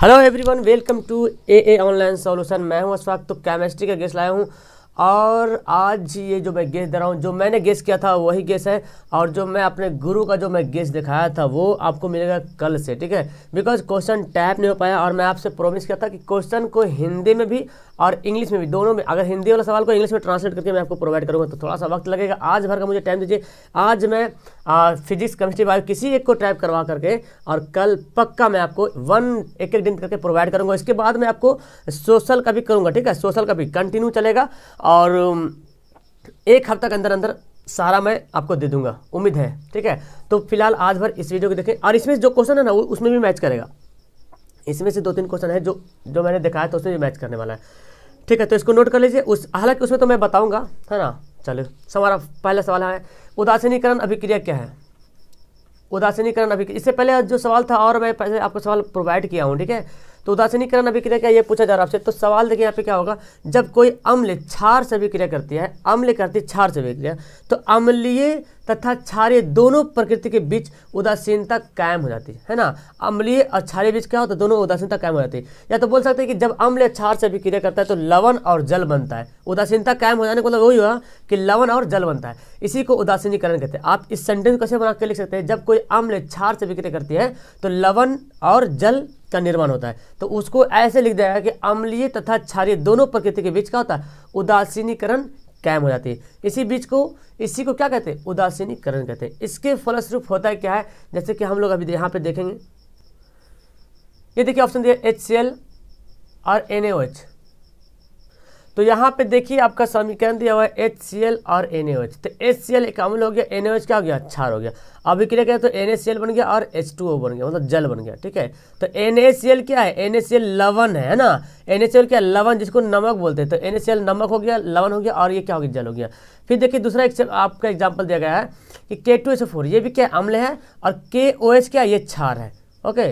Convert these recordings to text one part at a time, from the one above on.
Hello everyone, welcome to A online solution. मैं हूं अशफाक। तो केमिस्ट्री का गेस लाया हूं और आज ये जो मैं गेस दे रहा हूं, जो मैंने गेस किया था वही गेस है। और जो मैं अपने गुरु का जो मैं गेस दिखाया था वो आपको मिलेगा कल से, ठीक है। बिकॉज क्वेश्चन टाइप नहीं हो पाया और मैं आपसे प्रॉमिस किया था कि क्वेश्चन को हिंदी में भी और इंग्लिश में भी, दोनों में, अगर हिंदी वाला सवाल को इंग्लिश में ट्रांसलेट करके मैं आपको प्रोवाइड करूंगा तो थोड़ा सा वक्त लगेगा। आज भर का मुझे टाइम दीजिए। आज मैं फिजिक्स, केमिस्ट्री, बायो किसी एक को टाइप करवा करके और कल पक्का मैं आपको एक दिन करके प्रोवाइड करूंगा। इसके बाद मैं आपको सोशल का भी करूंगा, ठीक है। सोशल का भी कंटिन्यू चलेगा और एक हफ्ते के अंदर अंदर सारा मैं आपको दे दूंगा, उम्मीद है, ठीक है। तो फिलहाल आज भर इस वीडियो को देखें और इसमें जो क्वेश्चन है ना उसमें भी मैच करेगा। इसमें से 2-3 क्वेश्चन है जो मैंने दिखाया था उसमें भी मैच करने वाला है, ठीक है। तो इसको नोट कर लीजिए। हालांकि उसमें तो मैं बताऊंगा, है ना। चलो, हमारा पहला सवाल है उदासीनीकरण अभिक्रिया क्या है। उदासीनीकरण अभिक्रिया, इससे पहले जो सवाल था और मैं पहले आपको सवाल प्रोवाइड किया हूँ, ठीक है। तो उदासीनीकरण अभिक्रिया क्या, ये पूछा जा रहा है आपसे। तो सवाल देखिए यहाँ पे क्या होगा। जब कोई अम्ल क्षार से अभिक्रिया करती है, अम्ल करती है क्षार से अभिक्रिया, तो अम्लीय तथा क्षारीय दोनों प्रकृति के बीच उदासीनता कायम हो जाती है ना। अम्लीय और क्षारीय बीच क्या होता है, दोनों उदासीनता कायम हो जाती है। या तो बोल सकते हैं कि जब अम्ल क्षार से अभिक्रिया करता है तो लवण और जल बनता है। उदासीनता कायम हो जाने का मतलब वही हुआ कि लवण और जल बनता है। इसी को उदासीनीकरण कहते हैं। आप इस सेंटेंस कैसे बना के लिख सकते हैं, जब कोई अम्ल क्षार से अभिक्रिया करती है तो लवण और जल का निर्माण होता है। तो उसको ऐसे लिख दिया कि अम्लीय तथा क्षारीय दोनों प्रकृति के बीच क्या होता है, उदासीनीकरण कायम हो जाती है। इसी को क्या कहते हैं, उदासीनीकरण कहते हैं। इसके फलस्वरूप होता है क्या है, जैसे कि हम लोग अभी यहाँ पे देखेंगे। ये देखिए ऑप्शन दिया HCl और NaOH। तो यहाँ पे देखिए आपका समीकरण दिया हुआ है HCl और NaOH। तो HCl एक अम्ल हो गया, NaOH क्या हो गया, क्षार हो गया। अभिक्रिया क्या है तो NaCl बन गया और H2O बन गया, मतलब जल बन गया, ठीक है। तो NaCl क्या है, NaCl लवण है ना। NaCl क्या है, लवण, जिसको नमक बोलते हैं। तो NaCl नमक हो गया, लवण हो गया और ये क्या हो गया, जल हो गया। फिर देखिए दूसरा आपका एग्जाम्पल दिया गया है कि K2SO4, ये भी क्या अम्ल है और KOH क्या, ये क्षार है, ओके।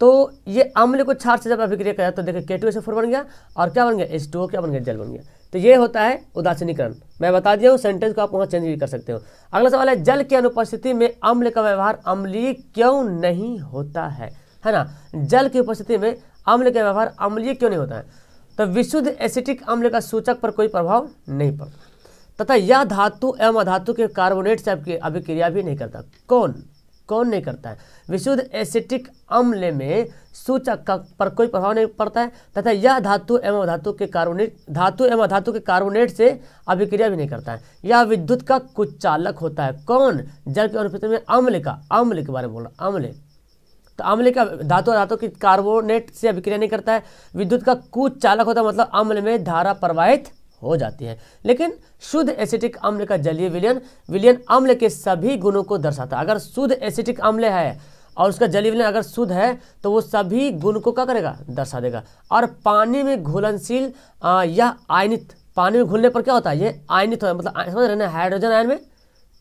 तो ये अम्ल को क्षार से जब अभिक्रिया करा तो देखिए K2SO4 बन गया और क्या बन गया, H2O क्या बन गया, जल बन गया। तो ये होता है उदासीनीकरण। मैं बता दिया हूँ, सेंटेंस को आप वहाँ चेंज भी कर सकते हो। अगला सवाल है, जल की अनुपस्थिति में अम्ल का व्यवहार अम्लीय क्यों नहीं होता है ना। जल की उपस्थिति में अम्ल का व्यवहार अम्लीय क्यों नहीं होता है। तो विशुद्ध एसिटिक अम्ल का सूचक पर कोई प्रभाव नहीं पड़ता तथा यह धातु एवं अधातु के कार्बोनेट से अभिक्रिया भी नहीं करता। कौन नहीं करता है, विशुद्ध एसिटिक अम्ल में सूचक पर कोई प्रभाव नहीं पड़ता है तथा यह धातु एवं अधातु के कार्बोनेट से अभिक्रिया भी नहीं करता है। यह विद्युत का कुचालक होता है। कौन, जल की अनुपस्थिति में अम्ल के बारे में बोल रहा, अम्ल। तो अम्ल का धातु के कार्बोनेट से अभिक्रिया नहीं करता है, विद्युत का कुचालक होता है, मतलब अम्ल में धारा प्रवाहित हो जाती है। लेकिन शुद्ध एसिटिक अम्ल का जलीय विलयन अम्ल के सभी गुणों को दर्शाता है। अगर शुद्ध एसिटिक अम्ल है और उसका जलीय विलयन अगर शुद्ध है तो वो सभी गुण को क्या करेगा, दर्शा देगा। और पानी में घुलनशील या आयनित, पानी में घुलने पर क्या होता है, ये आयनित होता है, मतलब समझ रहे ना, हाइड्रोजन आयन में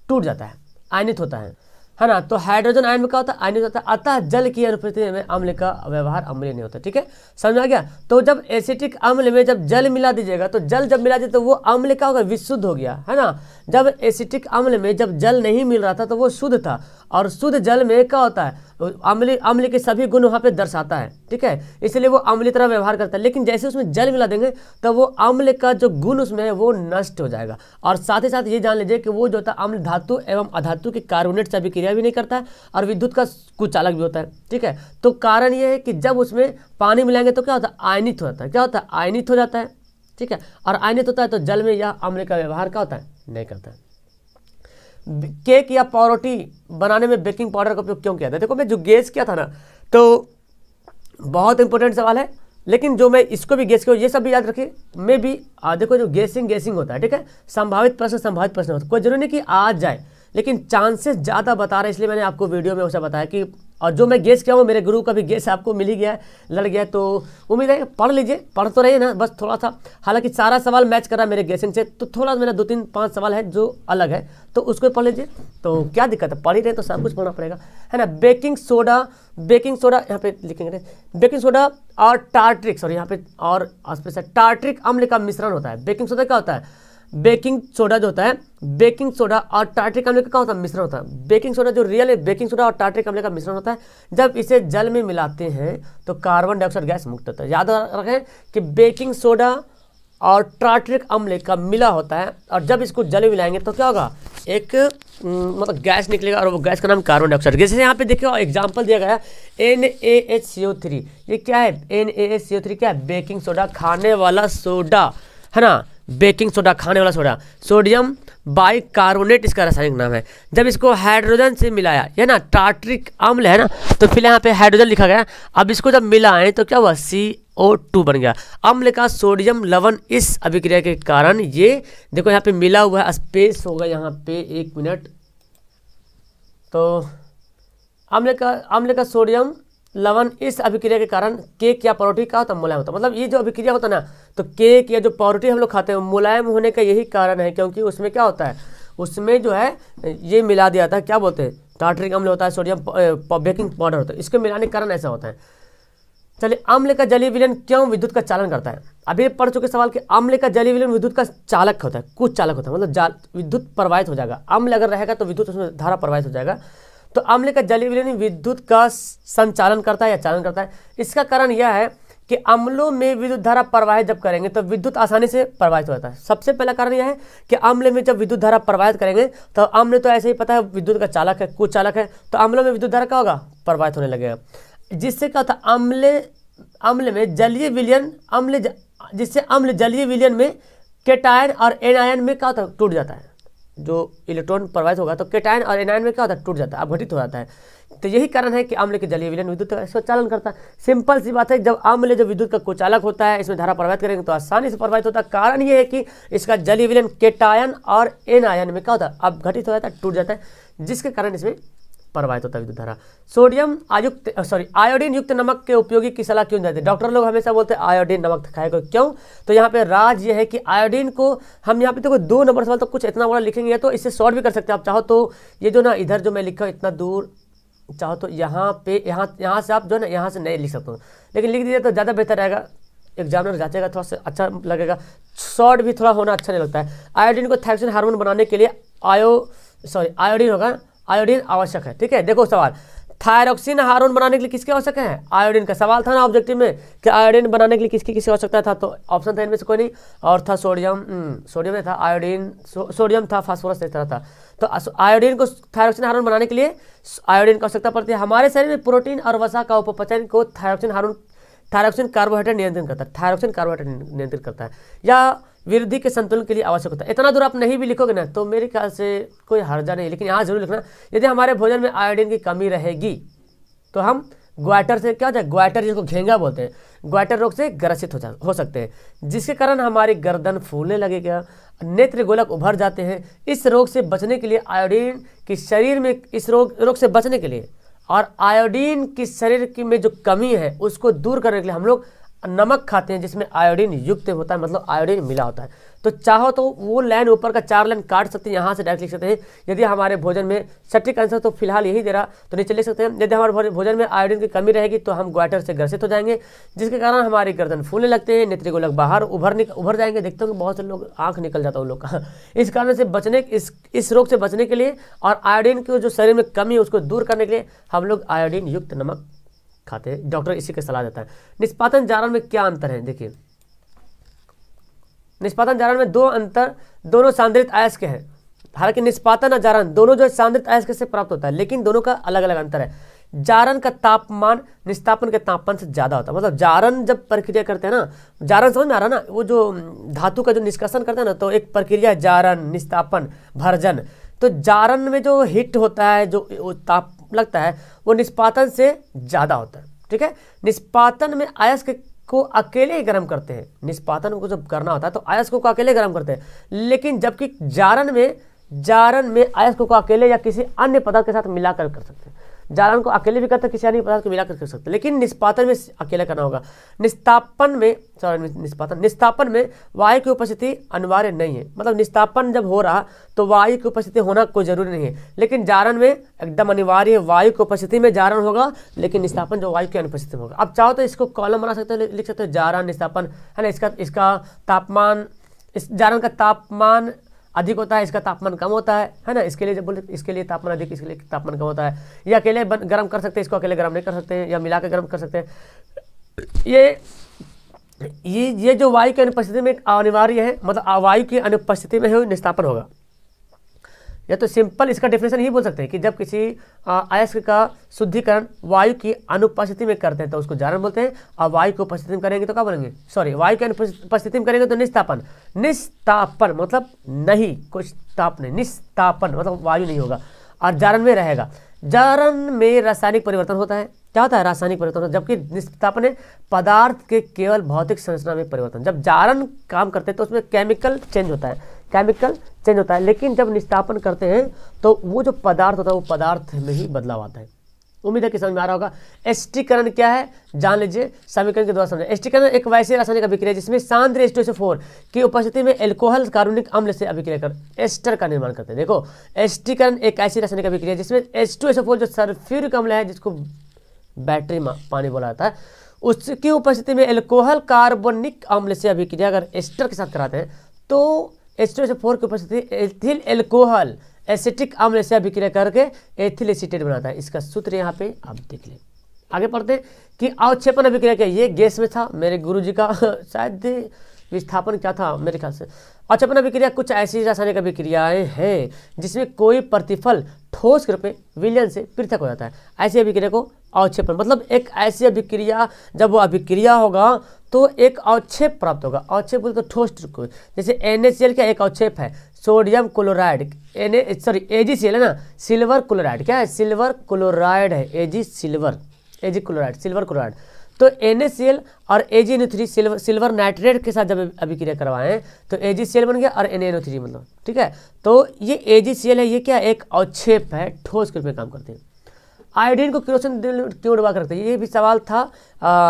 टूट जाता है, आयनित होता है ना। तो हाइड्रोजन आयन में क्या होता है, आयनित होता है। अतः जल की अनुपस्थिति में अम्ल का व्यवहार अम्लीय नहीं होता, ठीक है, समझ आ गया। तो जब एसिटिक अम्ल में जब जल मिला दीजिएगा तो जल जब मिला दीजिए तो वो अम्ल क्या होगा, विशुद्ध हो गया, है ना। जब एसिटिक अम्ल में जब जल नहीं मिल रहा था तो वो शुद्ध था और शुद्ध जल में क्या होता है, अम्ल के सभी गुण वहाँ पे दर्शाता है, ठीक है। इसलिए वो अम्ल तरह व्यवहार करता है। लेकिन जैसे उसमें जल मिला देंगे तो वो अम्ल का जो गुण उसमें है वो नष्ट हो जाएगा। और साथ ही साथ ये जान लीजिए कि वो जो होता है अम्ल धातु एवं अधातु के कार्बोनेट से अभिक्रिया भी नहीं करता है और विद्युत का कुचालक भी होता है, ठीक है। तो कारण ये है कि जब उसमें पानी मिलाएंगे तो क्या होता है, आयनित होता है, क्या होता है, आयनित हो जाता है, ठीक है। और आयनित होता है तो जल में यह अम्ल का व्यवहार क्या होता है, नहीं करता है। केक या पावरोटी बनाने में बेकिंग पाउडर का उपयोग क्यों किया था। देखो मैं जो गेस किया था ना, तो बहुत इंपॉर्टेंट सवाल है, लेकिन जो मैं इसको भी गेस किया, ये सब भी याद रखिए। मैं भी देखो जो गेसिंग होता है, ठीक है, संभावित प्रश्न होता है। कोई जरूरी नहीं कि आज जाए, लेकिन चांसेस ज़्यादा बता रहे, इसलिए मैंने आपको वीडियो में उसे बताया कि, और जो मैं गेस किया हूँ मेरे गुरु का भी गेस आपको मिल ही गया है, लड़ गया। तो उम्मीद है पढ़ लीजिए, पढ़ तो रहिए ना, बस थोड़ा सा, हालांकि सारा सवाल मैच कर रहा है मेरे गेसिंग से, तो थोड़ा मेरा 2-3-5 सवाल है जो अलग है, तो उसको पढ़ लीजिए। तो क्या दिक्कत है, पढ़ ही रहे तो सब कुछ पढ़ना पड़ेगा, है ना। बेकिंग सोडा यहाँ पे लिखेंगे, बेकिंग सोडा और टार्ट्रिक, सॉरी यहाँ पे और टार्ट्रिक अम्ल का मिश्रण होता है। बेकिंग सोडा क्या होता है, बेकिंग सोडा जो होता है, बेकिंग सोडा और टार्ट्रिक अम्ल का क्या होता है, मिश्रण होता है। बेकिंग सोडा जो रियल है, बेकिंग सोडा और टार्ट्रिक अम्ल का मिश्रण होता है। जब इसे जल में मिलाते हैं तो कार्बन डाइऑक्साइड गैस मुक्त होता है। याद रखें कि बेकिंग सोडा और टार्ट्रिक अम्ल का मिला होता है, और जब इसको जल में मिलाएंगे तो क्या होगा, एक मतलब गैस निकलेगा, और वो गैस का नाम कार्बन डाइऑक्साइड। जैसे यहाँ पे देखिए एग्जांपल दिया गया है NaHCO3। ये क्या है, NaHCO3 क्या है, बेकिंग सोडा, खाने वाला सोडा है ना, बेकिंग सोडा खाने वाला सोडा। सोडियम बाइकार्बोनेट इसका रासायनिक नाम है। जब इसको हाइड्रोजन से मिलाया, है ना, टार्ट्रिक अम्ल है ना, तो फिर यहाँ पे हाइड्रोजन लिखा गया। अब इसको जब मिलाएं तो क्या हुआ, CO2 बन गया। अम्ल का सोडियम लवण इस अभिक्रिया के कारण, ये देखो यहाँ पे मिला हुआ है, स्पेस होगा यहाँ पे, 1 मिनट। तो अम्ल का सोडियम लवण इस अभिक्रिया के कारण केक या पावरोटी का होता है, मुलायम होता है। मतलब ये जो अभिक्रिया होता है ना, तो केक या जो पावरोटी हम लोग खाते हैं मुलायम होने का यही कारण है, क्योंकि उसमें क्या होता है, उसमें जो है ये मिला दिया था, क्या बोलते हैं, टार्ट्रिक अम्ल होता है, सोडियम बेकिंग पाउडर होता है, इसके मिलाने के कारण ऐसा होता है। चलिए, अम्ल का जलीय विलयन क्यों विद्युत का चालन करता है। अभी पढ़ चुके सवाल कि अम्ल का जलीय विलयन विद्युत का चालक होता है, कुछ चालक होता है, मतलब विद्युत प्रवाहित हो जाएगा। अम्ल अगर रहेगा तो विद्युत उसमें धारा प्रवाहित हो जाएगा। तो अम्ल का जलीय विलयन विद्युत का संचालन करता है या चालन करता है। इसका कारण यह है कि अम्लों में विद्युत धारा प्रवाहित जब करेंगे तो विद्युत आसानी से प्रवाहित हो जाता है। सबसे पहला कारण यह है कि अम्ल में जब विद्युत धारा प्रवाहित करेंगे तो अम्ल तो ऐसे ही पता है विद्युत का चालक है, कुछ चालक है, तो अम्लों में विद्युत धारा क्या होगा, प्रवाहित होने लगेगा। जिससे क्या होता है, अम्ल में जलीय विलयन, जिससे अम्ल जलीय विलयन में केटायन और एनायन में क्या होता है, टूट जाता है। जो इलेक्ट्रॉन प्रवाहित होगा तो केटायन और एनायन में क्या होता है, टूट जाता है, अपघटित हो जाता है। तो यही कारण है कि अम्ल के जलीय विलयन विद्युत का चालन करता है। सिंपल सी बात है, जब अम्ल जो विद्युत का कुचालक होता है, इसमें धारा प्रवाहित करेंगे तो आसानी से प्रवाहित होता है। कारण ये है कि इसका जलीय विलयन केटायन और एनायन में क्या होता है, अपघटित हो जाता है, टूट जाता है, जिसके कारण इसमें प्रवाहित होता है विद्युत धारा। आयोडीन युक्त नमक के उपयोगी की सलाह क्यों देते हैं। डॉक्टर लोग हमेशा बोलते हैं आयोडीन नमक खाएगा, क्यों, तो यहाँ पे राज ये है कि आयोडीन को हम यहाँ पे देखो 2 नंबर सवाल तो कुछ इतना बड़ा लिखेंगे, तो इससे शॉर्ट भी कर सकते हैं आप चाहो तो। ये जो ना इधर जो मैं लिखा हूँ इतना दूर, चाहो तो यहाँ पे यहाँ से आप जो ना यहाँ से नहीं लिख सकते हो, लेकिन लिख दीजिए तो ज़्यादा बेहतर रहेगा, एग्जामिनर जांचेगा, थोड़ा सा अच्छा लगेगा। शॉर्ट भी थोड़ा होना अच्छा नहीं लगता है। आयोडीन को थायरोक्सिन हार्मोन बनाने के लिए आयोडीन होगा, आयोडीन आवश्यक है। ठीक है, देखो सवाल, थायरोक्सिन हार्मोन बनाने के लिए किसकी आवश्यकता है, आयोडीन का। सवाल था ना ऑब्जेक्टिव में कि आयोडीन बनाने के लिए किसकी आवश्यकता था, तो ऑप्शन था इनमें से कोई नहीं, और था सोडियम में था आयोडीन, सोडियम था, फास्फोरस इस तरह था। तो आयोडीन को थायरोक्सिन हार्मोन बनाने के लिए आयोडीन की आवश्यकता पड़ती है। हमारे शरीर में प्रोटीन और वसा का उपपचयन को थायरोक्सिन कार्बोहाइड्रेट नियंत्रण करता है, थायरोक्सिन कार्बोहाइड्रेट नियंत्रित करता है, या वृद्धि के संतुलन के लिए आवश्यक होता है। इतना दूर आप नहीं भी लिखोगे ना तो मेरे ख्याल से कोई हर्जा नहीं, लेकिन यहाँ जरूर लिखना, यदि हमारे भोजन में आयोडीन की कमी रहेगी तो हम ग्वाइटर से क्या होता है, ग्वाइटर जिसको घेंगा बोलते हैं, ग्वाइटर रोग से ग्रसित हो सकते हैं, जिसके कारण हमारी गर्दन फूलने लगेगा, नेत्र गोलक उभर जाते हैं। इस रोग से बचने के लिए आयोडीन की शरीर में, इस रोग से बचने के लिए और आयोडीन की शरीर की में जो कमी है उसको दूर करने के लिए हम लोग नमक खाते हैं जिसमें आयोडीन युक्त होता है, मतलब आयोडीन मिला होता है। तो चाहो तो वो लाइन ऊपर का 4 लाइन काट सकते हैं, यहाँ से डायरेक्ट लिख सकते हैं। यदि हमारे भोजन में सटीक आंसर तो फिलहाल यही दे रहा, तो नीचे लिख सकते हैं, यदि हमारे भोजन में आयोडीन की कमी रहेगी तो हम ग्वाइटर से ग्रसित हो जाएंगे, जिसके कारण हमारी गर्दन फूलने लगते हैं, नेत्रिगोलक बाहर उभर जाएंगे। देखते हो बहुत से लोग आँख निकल जाता है उन लोग का। इस कारण से बचने, इस रोग से बचने के लिए और आयोडीन की जो शरीर में कमी है उसको दूर करने के लिए हम लोग आयोडीन युक्त नमक खाते हैं। डॉक्टर इसी की सलाह देता है। निष्पादन जारण में क्या अंतर है, देखिए निष्पादन जारण में दोनों सांद्रित अयस्क हैं। हालांकि निष्पादन और जारण दोनों जो सांद्रित अयस्क से प्राप्त होता है, लेकिन दोनों का अलग अलग अंतर है। जारण का तापमान निस्तापन के तापमान से ज्यादा होता है। मतलब जारण जब प्रक्रिया करते हैं ना, जारण समझ में आ रहा ना, वो जो धातु का जो निष्कासन करते हैं ना, तो एक प्रक्रिया है जारण, निस्तापन, भर्जन। तो जारण में जो हीट होता है, जो ताप लगता है, वो निष्पादन से ज्यादा होता है। ठीक है, निष्पादन में अयस्क को अकेले ही गर्म करते हैं। निष्पादन को जब करना होता है तो अयस्क को अकेले गर्म करते हैं, लेकिन जबकि जारण में अयस्क को अकेले या किसी अन्य पदार्थ के साथ मिलाकर कर सकते हैं। जारण को अकेले भी करते हैं, किसी अन्य पदार्थ को मिलाकर कर सकते हैं, लेकिन निष्पादन में अकेले करना होगा। निस्तापन में वायु की उपस्थिति अनिवार्य नहीं है। मतलब निस्तापन जब हो रहा तो वायु की उपस्थिति होना कोई जरूरी नहीं है, लेकिन जारण में एकदम अनिवार्य है, वायु की उपस्थिति में जारण होगा, लेकिन निस्तापन जो वायु की अनुपस्थिति में होगा। अब चाहो तो इसको कॉलम बना सकते हो, लिख सकते हो जारण निस्तापन, है ना। इसका तापमान इस जारन का तापमान अधिक होता है, इसका तापमान कम होता है ना। इसके लिए जब बोले इसके लिए तापमान अधिक, इसके लिए तापमान कम होता है। ये अकेले गर्म कर सकते हैं, इसको अकेले गर्म नहीं कर सकते हैं, या मिला के गर्म कर सकते हैं। ये जो वायु की अनुपस्थिति में अनिवार्य है, मतलब वायु की अनुपस्थिति में निस्तापन होगा। या तो सिंपल इसका डेफिनेशन ही बोल सकते हैं कि जब किसी अयस्क का शुद्धिकरण वायु की अनुपस्थिति में करते हैं तो उसको जारन बोलते हैं, और वायु की उपस्थिति में करेंगे तो क्या बोलेंगे, सॉरी वायु की अनुपस्थिति में करेंगे तो निस्तापन। निस्तापन मतलब नहीं, कुछ ताप नहीं, निस्तापन मतलब वायु नहीं होगा और जारन में रहेगा। जारन में रासायनिक परिवर्तन होता है। क्या होता है, रासायनिक परिवर्तन होता है, जबकि निस्तापन है पदार्थ के केवल भौतिक संरचना में परिवर्तन। जब जारन काम करते हैं तो उसमें केमिकल चेंज होता है, केमिकल चेंज होता है, लेकिन जब निस्तापन करते हैं तो वो जो पदार्थ होता है वो पदार्थ में ही बदलाव आता है। उम्मीद है कि समझ में आ रहा होगा। एस्टिकरण क्या है जान लीजिए, समीकरण के द्वारा समझे। एस्टिकरण एक वैसी रासायनिक अभिक्रिया जिसमें सांद्र H2SO4 की उपस्थिति में एल्कोहल कार्बोनिक अम्ल से अभिक्रिया कर एस्टर का निर्माण करते हैं। देखो, एस्टिकरण एक ऐसी रासायनिक अभिक्रिया जिसमें H2SO4 जो सल्फ्यूरिक अम्ल है, जिसको बैटरी पानी बोला जाता है, उसकी उपस्थिति में एल्कोहल कार्बोनिक अम्ल से अभिक्रिया अगर एस्टर के साथ कराते हैं तो H2SO4 की उपस्थिति एथिल एल्कोहल एसिटिक अम्ल से अभिक्रिया करके एथिल एसीटेट बनाता है। इसका सूत्र यहाँ पे आप देख लें। आगे पढ़ते हैं कि अवक्षेपण अभिक्रिया क्या, ये गैस में था मेरे गुरुजी का शायद विस्थापन क्या था मेरे ख्याल से। अवक्षेपण अभिक्रिया कुछ ऐसी रासायनिक अभिक्रियाएं हैं जिसमें कोई प्रतिफल ठोस के रूप में विलयन से पृथक हो जाता है। ऐसी अभिक्रिया को अवक्षेपण, मतलब एक ऐसी अभिक्रिया जब वो अभिक्रिया होगा तो एक अवक्षेप प्राप्त होगा। अवक्षेप बोलते तो ठोस, जैसे NaCl क्या एक अवक्षेप है, सोडियम क्लोराइड AgCl है ना, सिल्वर क्लोराइड क्या है, सिल्वर क्लोराइड है, Ag क्लोराइड। तो NaCl और AgNO3 सिल्वर नाइट्रेट के साथ जब अभिक्रिया करवाएं तो AgCl बन गया और NaNO3 मतलब, ठीक है। तो ये AgCl है, ये क्या एक अवक्षेप है, ठोस के रूप में काम करते हैं। आयोडीन को केरोसिन क्यों डुबा कर रखते हैं, ये भी सवाल था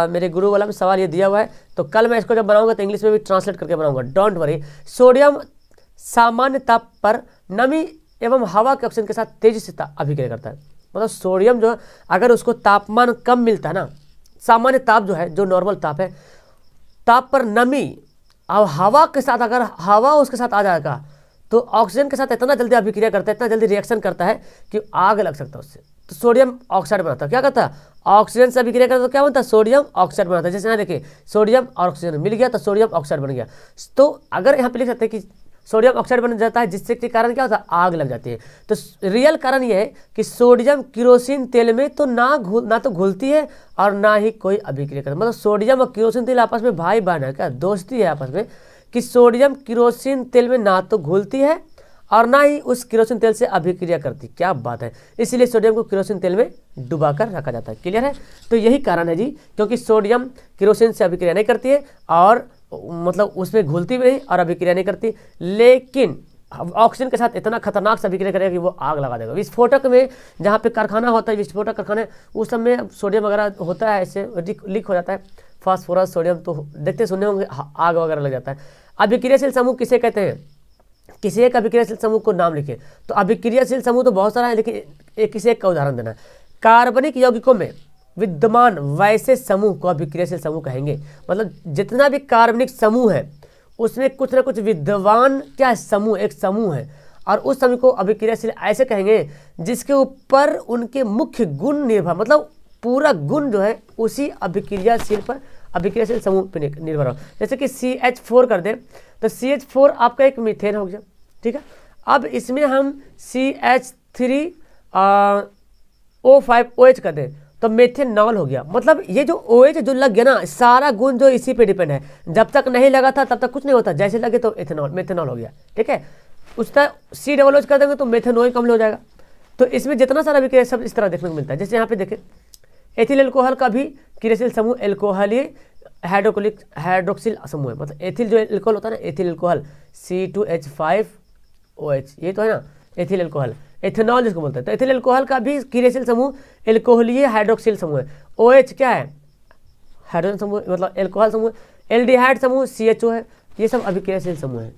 मेरे गुरु वाला में सवाल ये दिया हुआ है, तो कल मैं इसको जब बनाऊंगा तो इंग्लिश में भी ट्रांसलेट करके बनाऊंगा, डोंट वरी। सोडियम सामान्य ताप पर नमी एवं हवा के ऑक्सीजन के साथ तेजी से अभिक्रिया करता है। मतलब सोडियम जो अगर उसको तापमान कम मिलता है ना, सामान्य ताप जो है, जो नॉर्मल ताप है, ताप पर नमी और हवा के साथ अगर हवा उसके साथ आ जाएगा तो ऑक्सीजन के साथ इतना जल्दी अभिक्रिया करता है, इतना जल्दी रिएक्शन करता है कि आग लग सकता है उससे। तो सोडियम ऑक्साइड बनाता है, क्या करता है, ऑक्सीजन से अभिक्रिया करता है तो क्या बनता है, सोडियम ऑक्साइड बनाता है। जैसे यहाँ देखिए सोडियम और ऑक्सीजन मिल गया तो सोडियम ऑक्साइड बन गया। तो अगर यहाँ पे लिख सकते हैं कि सोडियम ऑक्साइड बन जाता है, जिससे के कारण क्या होता है, आग लग जाती है। तो रियल कारण ये है कि सोडियम केरोसिन तेल में तो ना तो घुलती है और ना ही कोई अभिक्रिया करता है। मतलब सोडियम और केरोसिन तेल आपस में भाई बहन है, क्या दोस्ती है आपस में, कि सोडियम केरोसिन तेल में ना तो घुलती है और ना ही उस केरोसिन तेल से अभिक्रिया करती। क्या बात है, इसीलिए सोडियम को केरोसिन तेल में डुबा कर रखा जाता है। क्लियर है, तो यही कारण है जी, क्योंकि सोडियम केरोसिन से अभिक्रिया नहीं करती है और मतलब उसमें घुलती भी नहीं और अभिक्रिया नहीं करती, लेकिन ऑक्सीजन के साथ इतना खतरनाक से अभिक्रिया करेगा कि वो आग लगा देगा। विस्फोटक में जहाँ पे कारखाना होता है, विस्फोटक कारखाने, उस समय सोडियम वगैरह होता है, ऐसे लीक हो जाता है, फास्फोरस सोडियम, तो देखते सुनने होंगे आग वगैरह लग जाता है। अभिक्रियाशील समूह किसे कहते हैं, किसी एक अभिक्रियाशील समूह को नाम लिखिए। तो अभिक्रियाशील समूह तो बहुत सारा है, लेकिन किसी एक का उदाहरण देना है। कार्बनिक यौगिकों में विद्यमान वैसे समूह को अभिक्रियाशील समूह कहेंगे। मतलब जितना भी कार्बनिक समूह है उसमें कुछ ना कुछ विद्यमान क्या समूह, एक समूह है, और उस समूह को अभिक्रियाशील ऐसे कहेंगे जिसके ऊपर उनके मुख्य गुण निर्भर, मतलब पूरा गुण जो है उसी अभिक्रियाशील पर, अभिक्रियाशील समूह पर निर्भर हो। जैसे कि CH4 कर दे तो CH4 आपका एक मीथेन हो गया, ठीक है। अब इसमें हम CH3O5OH कर दें तो मेथेनॉल हो गया। मतलब ये जो OH जो लग गया ना, सारा गुण जो इसी पे डिपेंड है। जब तक नहीं लगा था तब तक कुछ नहीं होता, जैसे लगे तो मेथेनॉल हो गया, ठीक है। उसका COOH कर देंगे तो मेथेनॉल कम हो जाएगा। तो इसमें जितना सारा अभिक्रिया सब इस तरह देखने को मिलता है। जैसे यहाँ पे देखें एथिल एल्कोहल का भी क्रियाशील समूह एल्कोहलीय हाइड्रोक्सिल समूह है। मतलब एथिल जो एल्कोहल होता है ना, एथिल एल्कोहल C2H5OH, ये तो है ना एथिल एल्कोहल, एथेनॉल जिसको बोलते हैं। तो एथिल एल्कोहल का भी क्रियाशील समूह एल्कोहलीय हाइड्रोक्सिल समूह है। OH क्या है, हाइड्रोजन समूह, मतलब एल्कोहल समूह। एल्डिहाइड समूह CHO है। ये सब अभिक्रियाशील समूह है।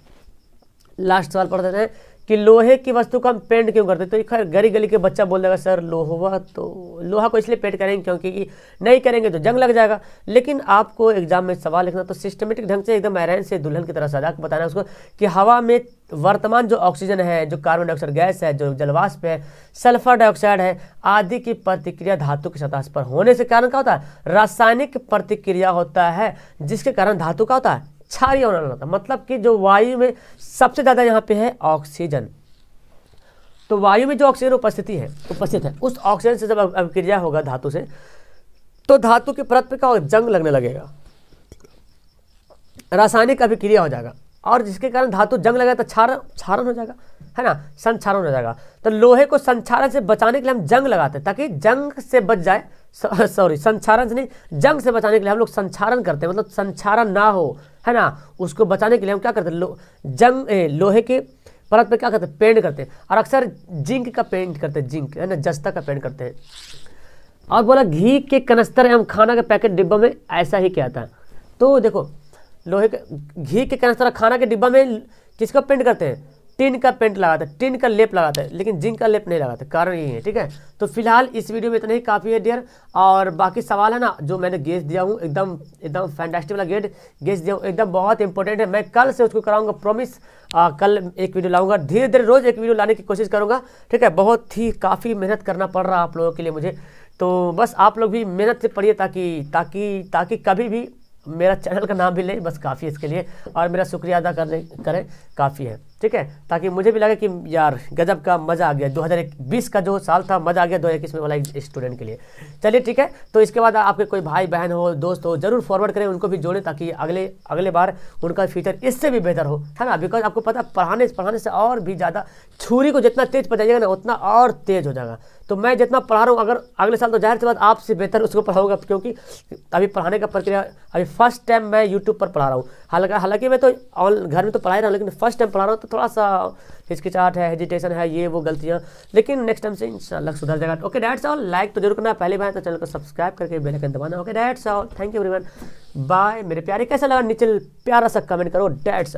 लास्ट सवाल पढ़ देते हैं कि लोहे की वस्तु को हम पेंट क्यों करते, तो ये खैर गली गली के बच्चा बोल देगा सर लोहा, तो लोहा को इसलिए पेंट करेंगे क्योंकि नहीं करेंगे तो जंग लग जाएगा। लेकिन आपको एग्जाम में सवाल लिखना तो सिस्टमेटिक ढंग से एकदम आयरन से दुल्हन की तरह सजा के बताना उसको कि हवा में वर्तमान जो ऑक्सीजन है, जो कार्बन डाइऑक्साइड गैस है, जो जलवाष्प है, सल्फर डाइऑक्साइड है आदि की प्रतिक्रिया धातु की सतह पर होने से कारण क्या होता है, रासायनिक प्रतिक्रिया होता है, जिसके कारण धातु का होता है क्षारीय होना होता है। मतलब कि जो वायु में सबसे ज्यादा यहाँ पे है ऑक्सीजन, तो वायु में जो ऑक्सीजन उपस्थित है उस ऑक्सीजन से जब अभिक्रिया होगा धातु से, तो धातु की परत पे क्या होगा, जंग लगने लगेगा, रासायनिक अभिक्रिया हो जाएगा, और जिसके कारण धातु जंग लगेगा तो क्षारण हो जाएगा, है ना, संक्षारण हो जाएगा। तो लोहे को संक्षारण से बचाने के लिए हम जंग लगाते हैं ताकि जंग से बच जाए, सॉरी संक्षारण से नहीं, जंग से बचाने के लिए हम लोग संक्षारण करते हैं, मतलब संक्षारण ना हो, है ना, उसको बचाने के लिए हम क्या करते हैं, लोहे के परत पे क्या करते हैं, पेंट करते हैं, और अक्सर जिंक का पेंट करते हैं, जिंक है ना, जस्ता का पेंट करते हैं। और बोला घी के कनस्तर एवं खाना के पैकेट डिब्बा में ऐसा ही क्या था, तो देखो लोहे के घी के कनस्तर खाना के डिब्बा में किसका पेंट करते हैं, टिन का पेंट लगाते हैं, टिन का लेप लगाते हैं, लेकिन जिंक का लेप नहीं लगाते, कारण यही है। ठीक है, तो फिलहाल इस वीडियो में इतना ही काफ़ी है डियर, और बाकी सवाल है ना जो मैंने गेस दिया हूँ एकदम फैंटास्टिक वाला गेस दिया हूँ, एकदम बहुत इंपॉर्टेंट है, मैं कल से उसको कराऊंगा, प्रॉमिस कल एक वीडियो लाऊंगा, धीरे धीरे रोज एक वीडियो लाने की कोशिश करूंगा। ठीक है, बहुत ही काफ़ी मेहनत करना पड़ रहा है आप लोगों के लिए मुझे, तो बस आप लोग भी मेहनत से पढ़िए ताकि कभी भी मेरा चैनल का नाम भी ले, बस काफ़ी है इसके लिए, और मेरा शुक्रिया अदा करें काफ़ी है। ठीक है, ताकि मुझे भी लगे कि यार गजब का मज़ा आ गया, 2020 का जो साल था मज़ा आ गया 2021 में वाला एक स्टूडेंट के लिए। चलिए ठीक है, तो इसके बाद आपके कोई भाई बहन हो, दोस्त हो, जरूर फॉरवर्ड करें, उनको भी जोड़ें ताकि अगले बार उनका फ्यूचर इससे भी बेहतर हो, है ना, बिकॉज आपको पता पढ़ाने से और भी ज़्यादा छुरी को जितना तेज पहुँचाइएगा ना उतना और तेज हो जाएगा। तो मैं जितना पढ़ा रहा हूँ अगर अगले साल तो जाहिर सी बात आपसे बेहतर उसको पढ़ाऊंगा, क्योंकि अभी पढ़ाने का प्रक्रिया अभी फर्स्ट टाइम मैं यूट्यूब पर पढ़ा रहा हूँ। हालांकि मैं तो घर में तो पढ़ा ही रहा हूँ, लेकिन फर्स्ट टाइम पढ़ा रहा हूँ तो थोड़ा सा हिचकिचाहट है, हेजिटेशन है, ये वो गलतियाँ, लेकिन नेक्स्ट टाइम से इंशाल्लाह सुधर जाएगा। ओके दैट्स ऑल, लाइक तो जरूर करना, पहले बार तो चैनल को सब्सक्राइब करके बेल आइकन दबाना। Okay that's all, thank you everyone, bye मेरे प्यारे। कैसा लगा नीचे प्यारा सा कमेंट करो, दैट्स